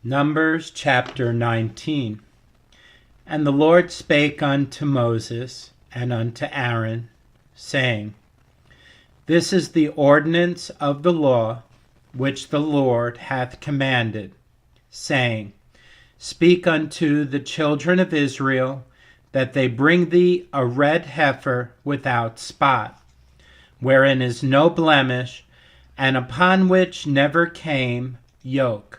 Numbers chapter 19. And the Lord spake unto Moses and unto Aaron, saying, This is the ordinance of the law which the Lord hath commanded, saying, Speak unto the children of Israel, that they bring thee a red heifer without spot, wherein is no blemish, and upon which never came yoke.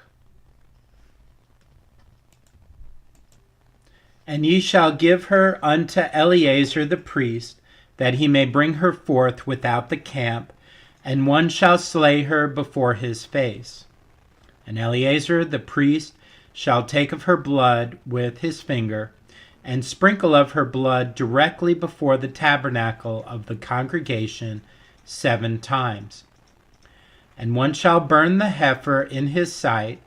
And ye shall give her unto Eleazar the priest, that he may bring her forth without the camp, and one shall slay her before his face. And Eleazar the priest shall take of her blood with his finger, and sprinkle of her blood directly before the tabernacle of the congregation 7 times. And one shall burn the heifer in his sight,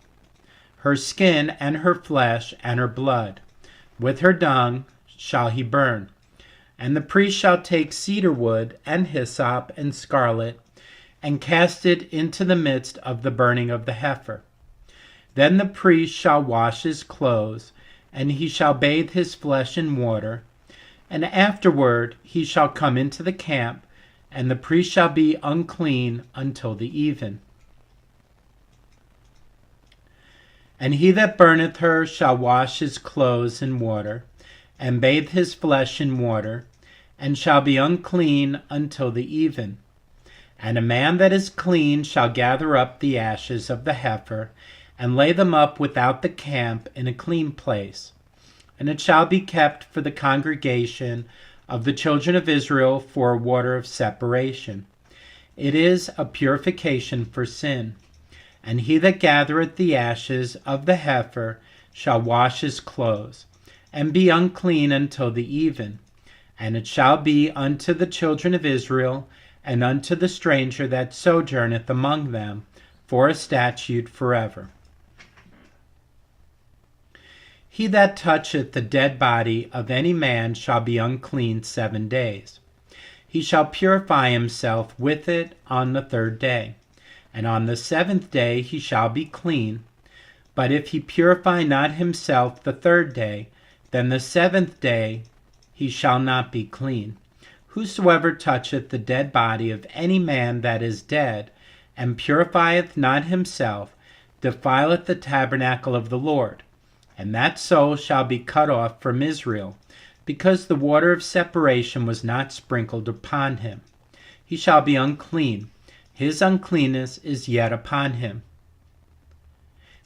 her skin and her flesh and her blood. With her dung shall he burn. And the priest shall take cedar wood and hyssop and scarlet, and cast it into the midst of the burning of the heifer. Then the priest shall wash his clothes, and he shall bathe his flesh in water, and afterward he shall come into the camp, and the priest shall be unclean until the even. And he that burneth her shall wash his clothes in water, and bathe his flesh in water, and shall be unclean until the even. And a man that is clean shall gather up the ashes of the heifer, and lay them up without the camp in a clean place. And it shall be kept for the congregation of the children of Israel for a water of separation. It is a purification for sin. And he that gathereth the ashes of the heifer shall wash his clothes, and be unclean until the even. And it shall be unto the children of Israel, and unto the stranger that sojourneth among them, for a statute forever. He that toucheth the dead body of any man shall be unclean 7 days. He shall purify himself with it on the 3rd day. And on the 7th day he shall be clean. But if he purify not himself the 3rd day, then the 7th day he shall not be clean. Whosoever toucheth the dead body of any man that is dead, and purifieth not himself, defileth the tabernacle of the Lord. And that soul shall be cut off from Israel, because the water of separation was not sprinkled upon him. He shall be unclean. His uncleanness is yet upon him.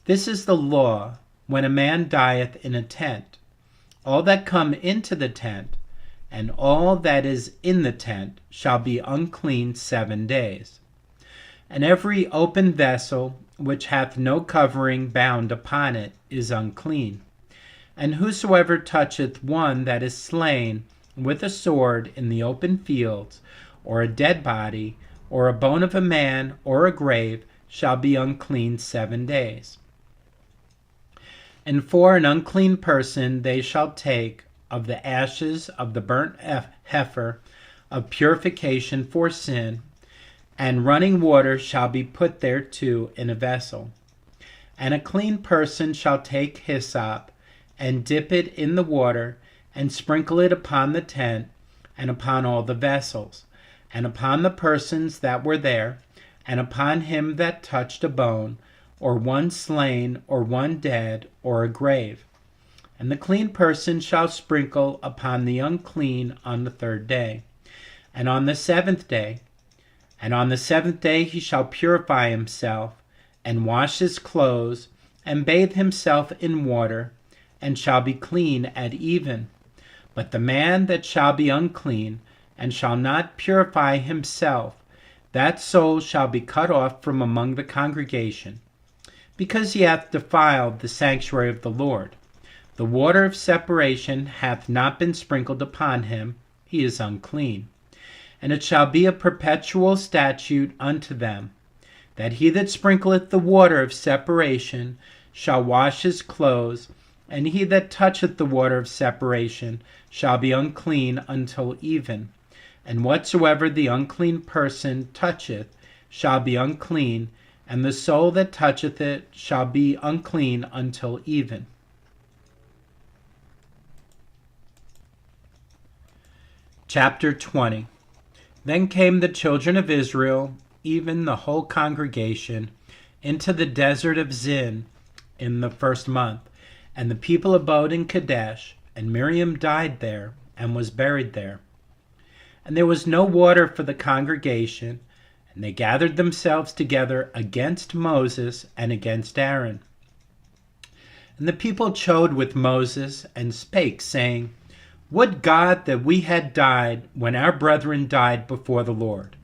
This is the law when a man dieth in a tent. All that come into the tent, and all that is in the tent, shall be unclean 7 days. And every open vessel which hath no covering bound upon it is unclean. And whosoever toucheth one that is slain with a sword in the open fields, or a dead body, or a bone of a man, or a grave, shall be unclean 7 days. And for an unclean person they shall take of the ashes of the burnt heifer of purification for sin, and running water shall be put thereto in a vessel. And a clean person shall take hyssop, and dip it in the water, and sprinkle it upon the tent, and upon all the vessels, and upon the persons that were there, and upon him that touched a bone, or one slain, or one dead, or a grave. And the clean person shall sprinkle upon the unclean on the 3rd day, and on the 7th day. And on the 7th day he shall purify himself, and wash his clothes, and bathe himself in water, and shall be clean at even. But the man that shall be unclean, and shall not purify himself, that soul shall be cut off from among the congregation, because he hath defiled the sanctuary of the Lord. The water of separation hath not been sprinkled upon him, he is unclean. And it shall be a perpetual statute unto them, that he that sprinkleth the water of separation shall wash his clothes, and he that toucheth the water of separation shall be unclean until even. And whatsoever the unclean person toucheth shall be unclean, and the soul that toucheth it shall be unclean until even. Chapter 20. Then came the children of Israel, even the whole congregation, into the desert of Zin in the first month. And the people abode in Kadesh, and Miriam died there, and was buried there. And there was no water for the congregation, and they gathered themselves together against Moses and against Aaron. And the people chode with Moses, and spake, saying, Would God that we had died when our brethren died before the Lord.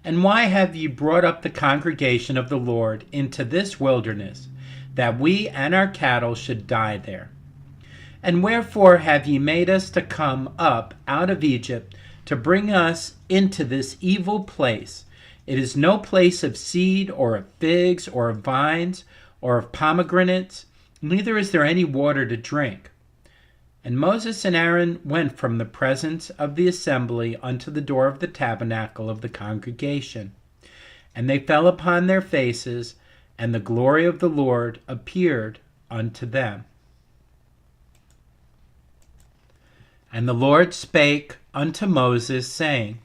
And why have ye brought up the congregation of the Lord into this wilderness, that we and our cattle should die there? And wherefore have ye made us to come up out of Egypt to bring us into this evil place? It is no place of seed, or of figs, or of vines, or of pomegranates, neither is there any water to drink. And Moses and Aaron went from the presence of the assembly unto the door of the tabernacle of the congregation. And they fell upon their faces, and the glory of the Lord appeared unto them. And the Lord spake unto Moses, saying,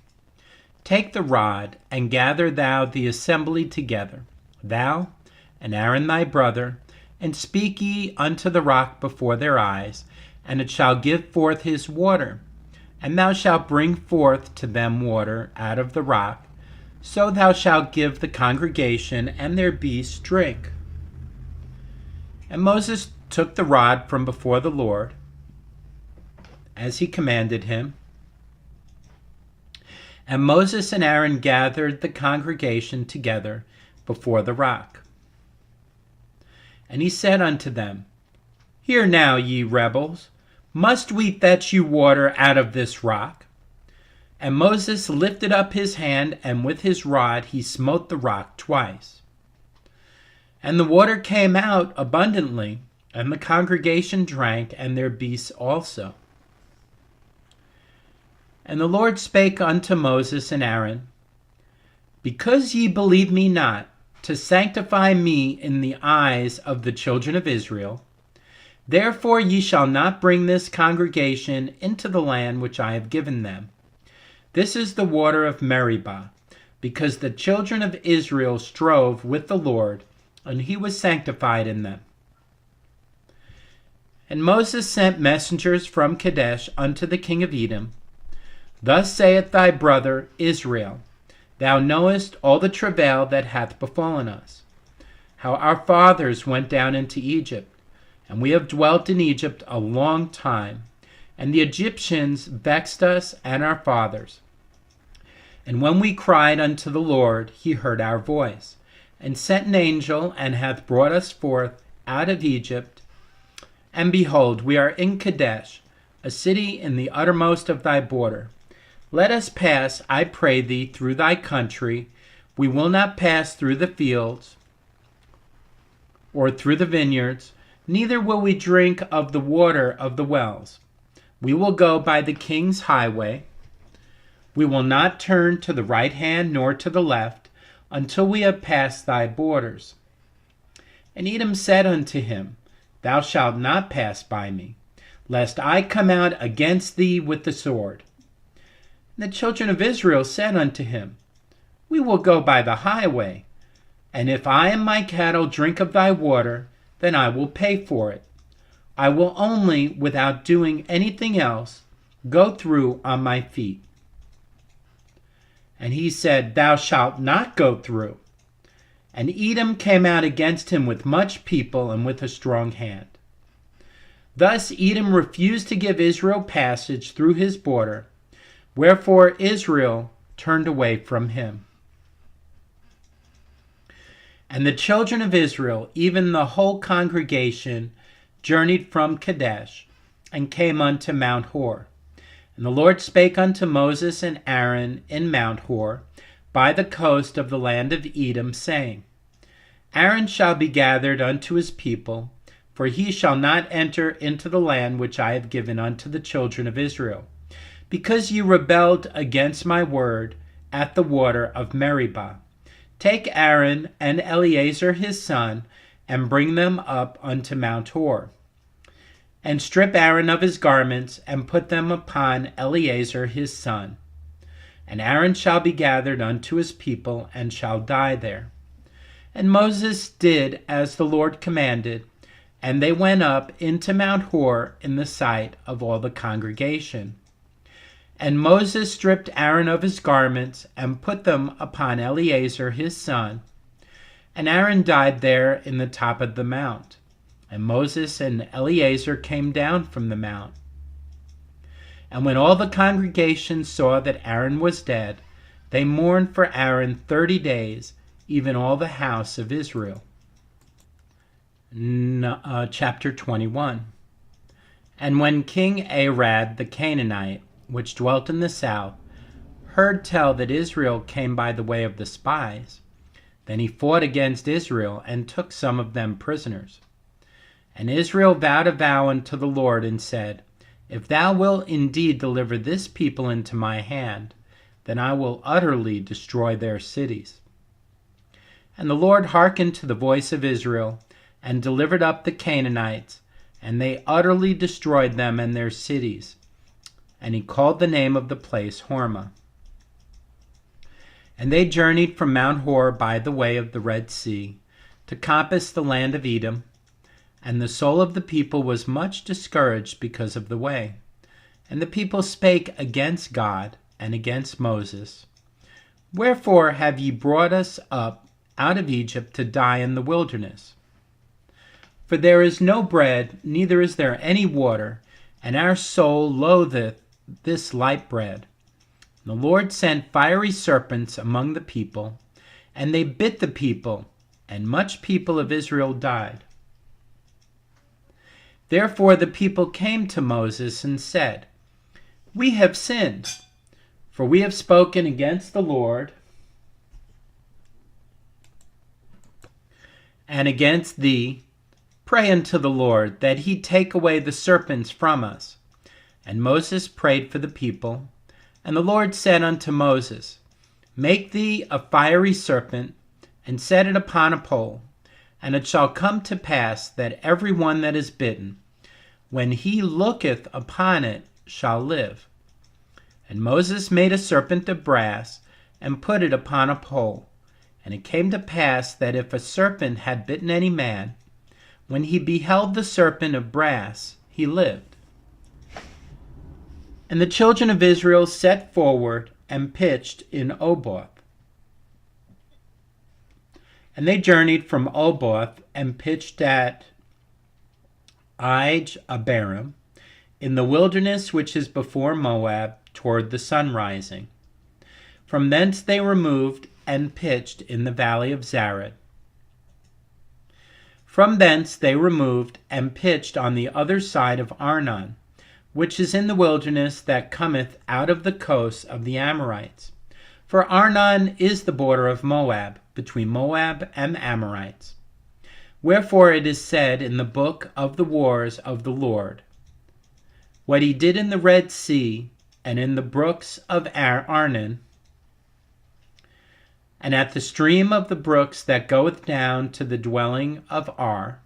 Take the rod, and gather thou the assembly together, thou and Aaron thy brother, and speak ye unto the rock before their eyes, and it shall give forth his water. And thou shalt bring forth to them water out of the rock, so thou shalt give the congregation and their beasts drink. And Moses took the rod from before the Lord, as he commanded him. And Moses and Aaron gathered the congregation together before the rock. And he said unto them, Hear now, ye rebels, must we fetch you water out of this rock? And Moses lifted up his hand, and with his rod he smote the rock twice. And the water came out abundantly, and the congregation drank, and their beasts also. And the Lord spake unto Moses and Aaron, Because ye believe me not, to sanctify me in the eyes of the children of Israel, therefore ye shall not bring this congregation into the land which I have given them. This is the water of Meribah, because the children of Israel strove with the Lord, and he was sanctified in them. And Moses sent messengers from Kadesh unto the king of Edom. Thus saith thy brother Israel, Thou knowest all the travail that hath befallen us, how our fathers went down into Egypt, and we have dwelt in Egypt a long time, and the Egyptians vexed us and our fathers. And when we cried unto the Lord, he heard our voice, and sent an angel, and hath brought us forth out of Egypt. And behold, we are in Kadesh, a city in the uttermost of thy border. Let us pass, I pray thee, through thy country. We will not pass through the fields, or through the vineyards, neither will we drink of the water of the wells. We will go by the king's highway. We will not turn to the right hand nor to the left, until we have passed thy borders. And Edom said unto him, Thou shalt not pass by me, lest I come out against thee with the sword. And the children of Israel said unto him, We will go by the highway, and if I and my cattle drink of thy water, then I will pay for it. I will only, without doing anything else, go through on my feet. And he said, Thou shalt not go through. And Edom came out against him with much people and with a strong hand. Thus Edom refused to give Israel passage through his border, wherefore Israel turned away from him. And the children of Israel, even the whole congregation, journeyed from Kadesh, and came unto Mount Hor. And the Lord spake unto Moses and Aaron in Mount Hor, by the coast of the land of Edom, saying, Aaron shall be gathered unto his people, for he shall not enter into the land which I have given unto the children of Israel, because ye rebelled against my word at the water of Meribah. Take Aaron and Eleazar his son, and bring them up unto Mount Hor. And strip Aaron of his garments, and put them upon Eleazar his son. And Aaron shall be gathered unto his people, and shall die there. And Moses did as the Lord commanded, and they went up into Mount Hor in the sight of all the congregation. And Moses stripped Aaron of his garments, and put them upon Eleazar his son. And Aaron died there in the top of the mount. And Moses and Eleazar came down from the mount. And when all the congregation saw that Aaron was dead, they mourned for Aaron 30 days, even all the house of Israel. Chapter 21. And when King Arad the Canaanite, which dwelt in the south, heard tell that Israel came by the way of the spies, then he fought against Israel, and took some of them prisoners. And Israel vowed a vow unto the Lord, and said, If thou wilt indeed deliver this people into my hand, then I will utterly destroy their cities. And the Lord hearkened to the voice of Israel, and delivered up the Canaanites, and they utterly destroyed them and their cities. And he called the name of the place Hormah. And they journeyed from Mount Hor by the way of the Red Sea, to compass the land of Edom. And the soul of the people was much discouraged because of the way. And the people spake against God and against Moses. Wherefore have ye brought us up out of Egypt to die in the wilderness? For there is no bread, neither is there any water, and our soul loatheth this light bread. And the Lord sent fiery serpents among the people, and they bit the people, and much people of Israel died. Therefore the people came to Moses and said, We have sinned, for we have spoken against the Lord and against thee. Pray unto the Lord that he take away the serpents from us. And Moses prayed for the people. And the Lord said unto Moses, Make thee a fiery serpent, and set it upon a pole. And it shall come to pass that every one that is bitten, when he looketh upon it, shall live. And Moses made a serpent of brass, and put it upon a pole. And it came to pass that if a serpent had bitten any man, when he beheld the serpent of brass, he lived. And the children of Israel set forward and pitched in Oboth. And they journeyed from Oboth and pitched at Abarim, in the wilderness which is before Moab, toward the sun rising. From thence they removed and pitched in the valley of Zared. From thence they removed and pitched on the other side of Arnon, which is in the wilderness that cometh out of the coasts of the Amorites. For Arnon is the border of Moab, between Moab and the Amorites. Wherefore it is said in the book of the wars of the Lord, What he did in the Red Sea, and in the brooks of Arnon, and at the stream of the brooks that goeth down to the dwelling of Ar,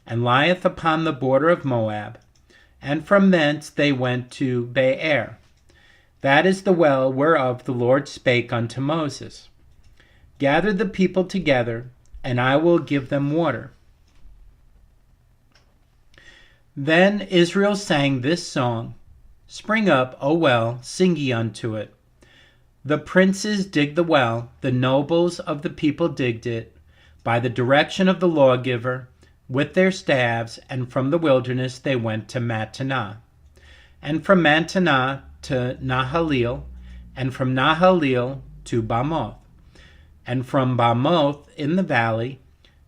and lieth upon the border of Moab. And from thence they went to Beer. That is the well whereof the Lord spake unto Moses. Gather the people together, and I will give them water. Then Israel sang this song, Spring up, O well, sing ye unto it. The princes digged the well, the nobles of the people digged it, by the direction of the lawgiver, with their staves, and from the wilderness they went to Mattanah, and from Mattanah to Nahalil, and from Nahalil to Bamoth, and from Bamoth in the valley,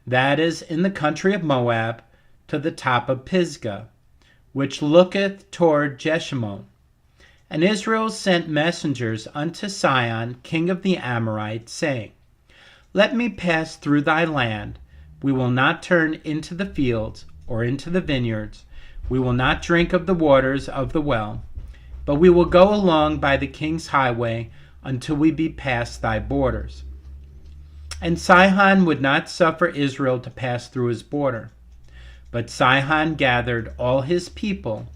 that is in the country of Moab, to the top of Pisgah, which looketh toward Jeshimon. And Israel sent messengers unto Sihon, king of the Amorites, saying, Let me pass through thy land. We will not turn into the fields or into the vineyards. We will not drink of the waters of the well, but we will go along by the king's highway until we be past thy borders. And Sihon would not suffer Israel to pass through his border. But Sihon gathered all his people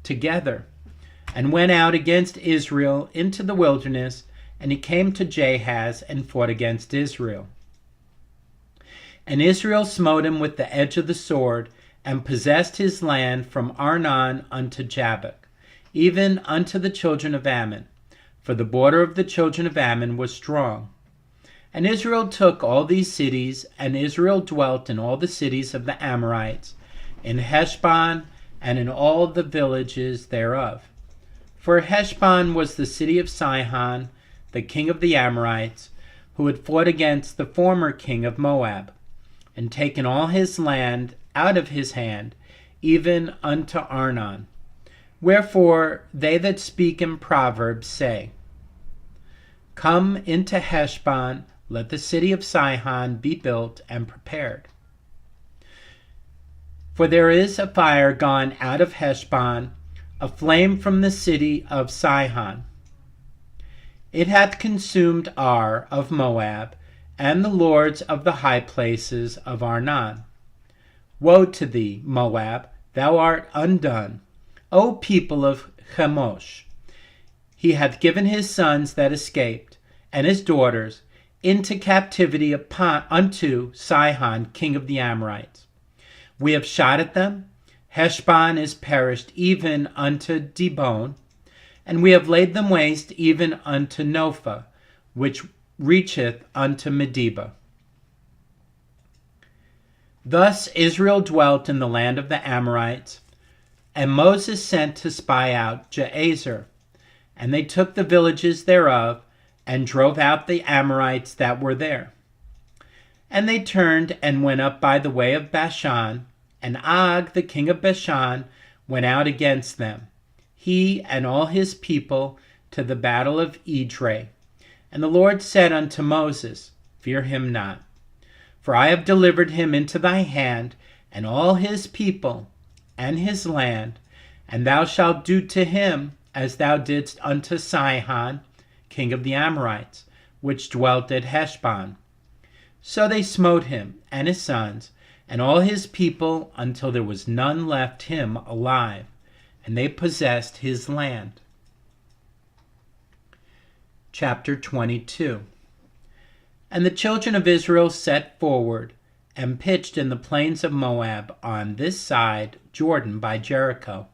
together and went out against Israel into the wilderness, and he came to Jahaz and fought against Israel. And Israel smote him with the edge of the sword, and possessed his land from Arnon unto Jabbok, even unto the children of Ammon, for the border of the children of Ammon was strong. And Israel took all these cities, and Israel dwelt in all the cities of the Amorites, in Heshbon, and in all the villages thereof. For Heshbon was the city of Sihon, the king of the Amorites, who had fought against the former king of Moab, and taken all his land out of his hand, even unto Arnon. Wherefore they that speak in Proverbs say, Come into Heshbon, let the city of Sihon be built and prepared. For there is a fire gone out of Heshbon, a flame from the city of Sihon. It hath consumed Ar of Moab, and the lords of the high places of Arnon. Woe to thee, Moab, thou art undone, O people of Chemosh! He hath given his sons that escaped, and his daughters, into captivity unto Sihon, king of the Amorites. We have shot at them. Heshbon is perished even unto Dibon, and we have laid them waste even unto Nophah, which reacheth unto Medeba. Thus Israel dwelt in the land of the Amorites, and Moses sent to spy out Jazer, and they took the villages thereof, and drove out the Amorites that were there. And they turned and went up by the way of Bashan, and Og the king of Bashan went out against them, he and all his people, to the battle of Edrei. And the Lord said unto Moses, Fear him not, for I have delivered him into thy hand, and all his people, and his land, and thou shalt do to him as thou didst unto Sihon, king of the Amorites, which dwelt at Heshbon. So they smote him, and his sons, and all his people, until there was none left him alive, and they possessed his land. Chapter 22. And the children of Israel set forward, and pitched in the plains of Moab on this side Jordan by Jericho.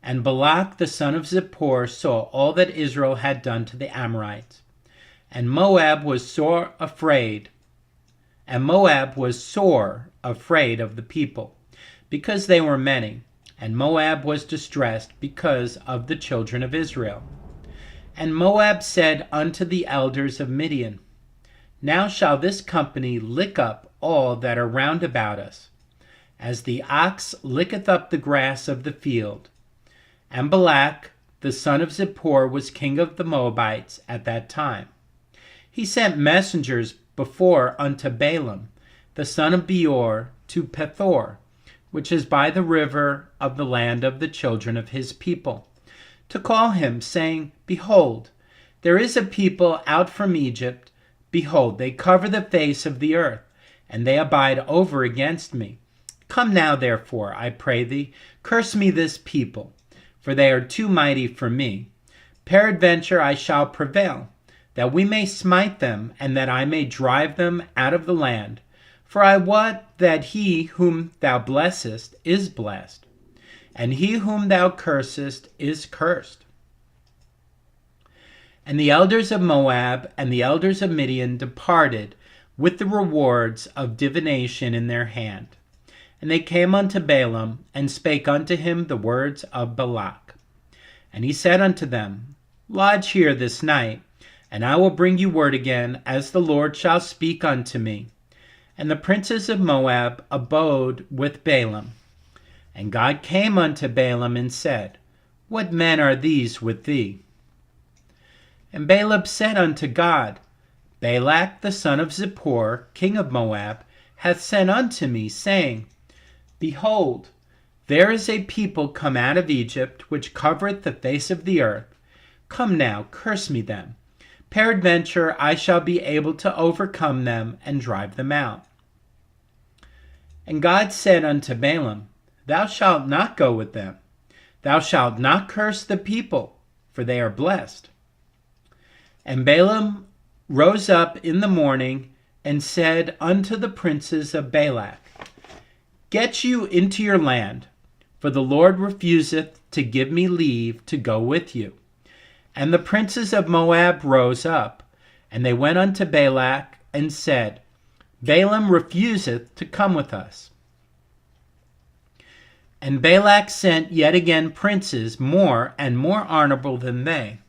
And Balak the son of Zippor saw all that Israel had done to the Amorites. And Moab was sore afraid of the people, because they were many, and Moab was distressed because of the children of Israel. And Moab said unto the elders of Midian, Now shall this company lick up all that are round about us, as the ox licketh up the grass of the field. And Balak the son of Zippor was king of the Moabites at that time. He sent messengers before unto Balaam the son of Beor to Pethor, which is by the river of the land of the children of his people, to call him, saying, Behold, there is a people out from Egypt. Behold, they cover the face of the earth, and they abide over against me. Come now, therefore, I pray thee, curse me this people, for they are too mighty for me. Peradventure I shall prevail, that we may smite them, and that I may drive them out of the land. For I wot that he whom thou blessest is blessed, and he whom thou cursest is cursed. And the elders of Moab and the elders of Midian departed with the rewards of divination in their hand. And they came unto Balaam, and spake unto him the words of Balak. And he said unto them, Lodge here this night, and I will bring you word again, as the Lord shall speak unto me. And the princes of Moab abode with Balaam. And God came unto Balaam and said, What men are these with thee? And Balaam said unto God, Balak the son of Zippor, king of Moab, hath sent unto me, saying, Behold, there is a people come out of Egypt, which covereth the face of the earth. Come now, curse me them. Peradventure I shall be able to overcome them and drive them out. And God said unto Balaam, Thou shalt not go with them. Thou shalt not curse the people, for they are blessed. And Balaam rose up in the morning and said unto the princes of Balak, Get you into your land, for the Lord refuseth to give me leave to go with you. And the princes of Moab rose up, and they went unto Balak, and said, Balaam refuseth to come with us. And Balak sent yet again princes more and more honorable than they.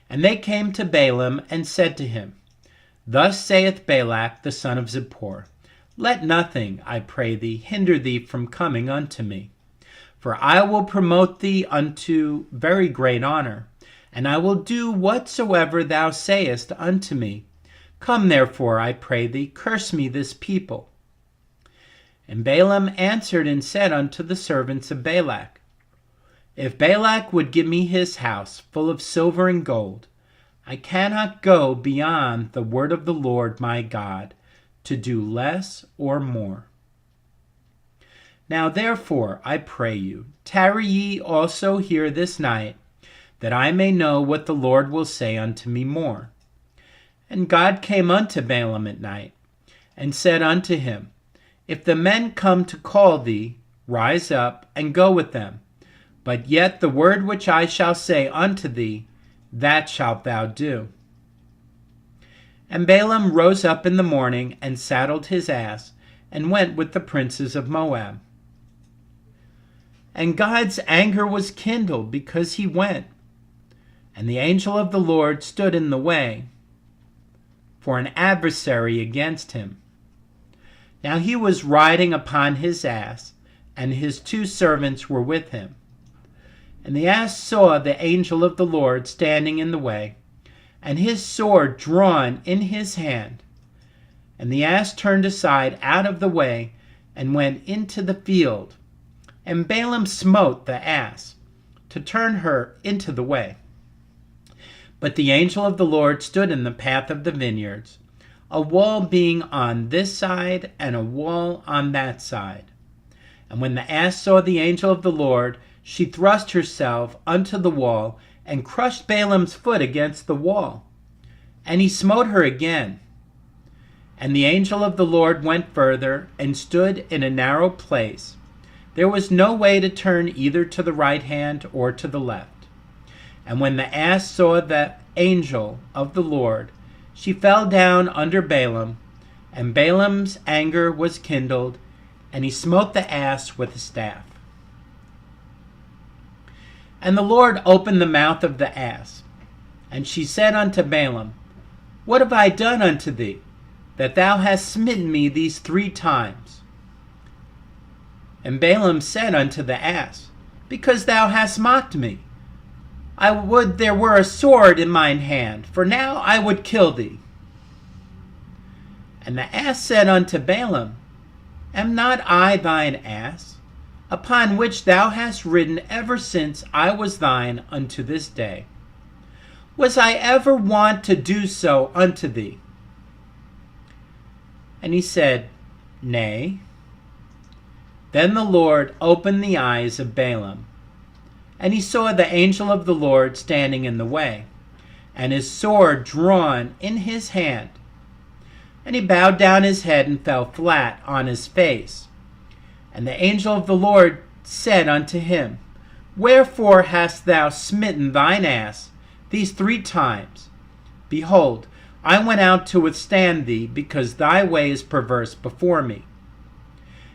And they came to Balaam, and said to him, Thus saith Balak the son of Zippor, Let nothing, I pray thee, hinder thee from coming unto me. For I will promote thee unto very great honor, and I will do whatsoever thou sayest unto me. Come therefore, I pray thee, curse me this people. And Balaam answered and said unto the servants of Balak, If Balak would give me his house full of silver and gold, I cannot go beyond the word of the Lord my God, to do less or more. Now therefore, I pray you, tarry ye also here this night, that I may know what the Lord will say unto me more. And God came unto Balaam at night, and said unto him, If the men come to call thee, rise up and go with them. But yet the word which I shall say unto thee, that shalt thou do. And Balaam rose up in the morning, and saddled his ass, and went with the princes of Moab. And God's anger was kindled because he went. And the angel of the Lord stood in the way for an adversary against him. Now he was riding upon his ass, and his 2 servants were with him. And the ass saw the angel of the Lord standing in the way, and his sword drawn in his hand. And the ass turned aside out of the way, and went into the field. And Balaam smote the ass, to turn her into the way. But the angel of the Lord stood in the path of the vineyards, a wall being on this side, and a wall on that side. And when the ass saw the angel of the Lord, she thrust herself unto the wall, and crushed Balaam's foot against the wall. And he smote her again. And the angel of the Lord went further, and stood in a narrow place. There was no way to turn either to the right hand or to the left. And when the ass saw the angel of the Lord, she fell down under Balaam, and Balaam's anger was kindled, and he smote the ass with a staff. And the Lord opened the mouth of the ass, and she said unto Balaam, What have I done unto thee, that thou hast smitten me these 3 times? And Balaam said unto the ass, Because thou hast mocked me. I would there were a sword in mine hand, for now I would kill thee. And the ass said unto Balaam, Am not I thine ass, upon which thou hast ridden ever since I was thine unto this day? Was I ever wont to do so unto thee? And he said, Nay. Then the Lord opened the eyes of Balaam, and he saw the angel of the Lord standing in the way, and his sword drawn in his hand. And he bowed down his head and fell flat on his face. And the angel of the Lord said unto him, Wherefore hast thou smitten thine ass these 3 times? Behold, I went out to withstand thee, because thy way is perverse before me.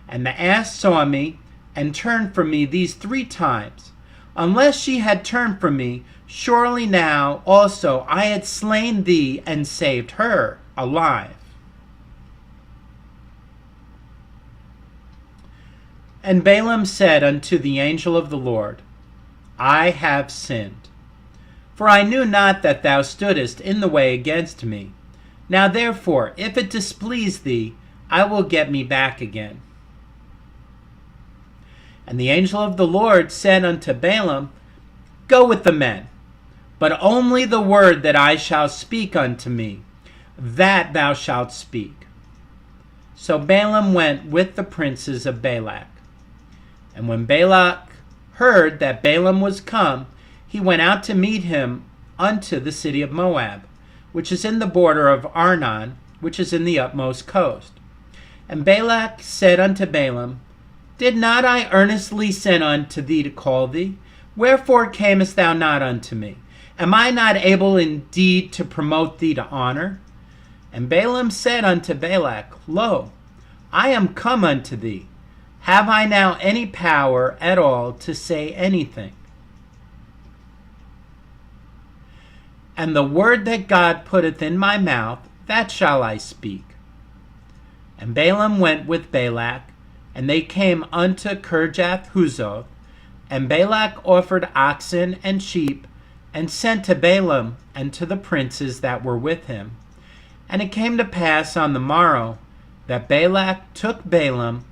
And the ass saw me, and turned from me these 3 times. Unless she had turned from me, surely now also I had slain thee, and saved her alive. And Balaam said unto the angel of the Lord, I have sinned, for I knew not that thou stoodest in the way against me. Now therefore, if it displease thee, I will get me back again. And the angel of the Lord said unto Balaam, Go with the men, but only the word that I shall speak unto me, that thou shalt speak. So Balaam went with the princes of Balak. And when Balak heard that Balaam was come, he went out to meet him unto the city of Moab, which is in the border of Arnon, which is in the utmost coast. And Balak said unto Balaam, Did not I earnestly send unto thee to call thee? Wherefore camest thou not unto me? Am I not able indeed to promote thee to honor? And Balaam said unto Balak, Lo, I am come unto thee. Have I now any power at all to say anything? And the word that God putteth in my mouth, that shall I speak. And Balaam went with Balak, and they came unto Kirjath Huzoth. And Balak offered oxen and sheep, and sent to Balaam and to the princes that were with him. And it came to pass on the morrow that Balak took Balaam,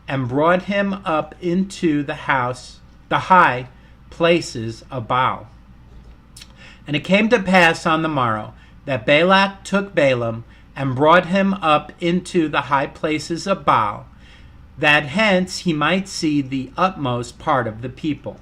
and brought him up into the high places of Baal. And it came to pass on the morrow that Balak took Balaam, and brought him up into the high places of Baal, that hence he might see the utmost part of the people.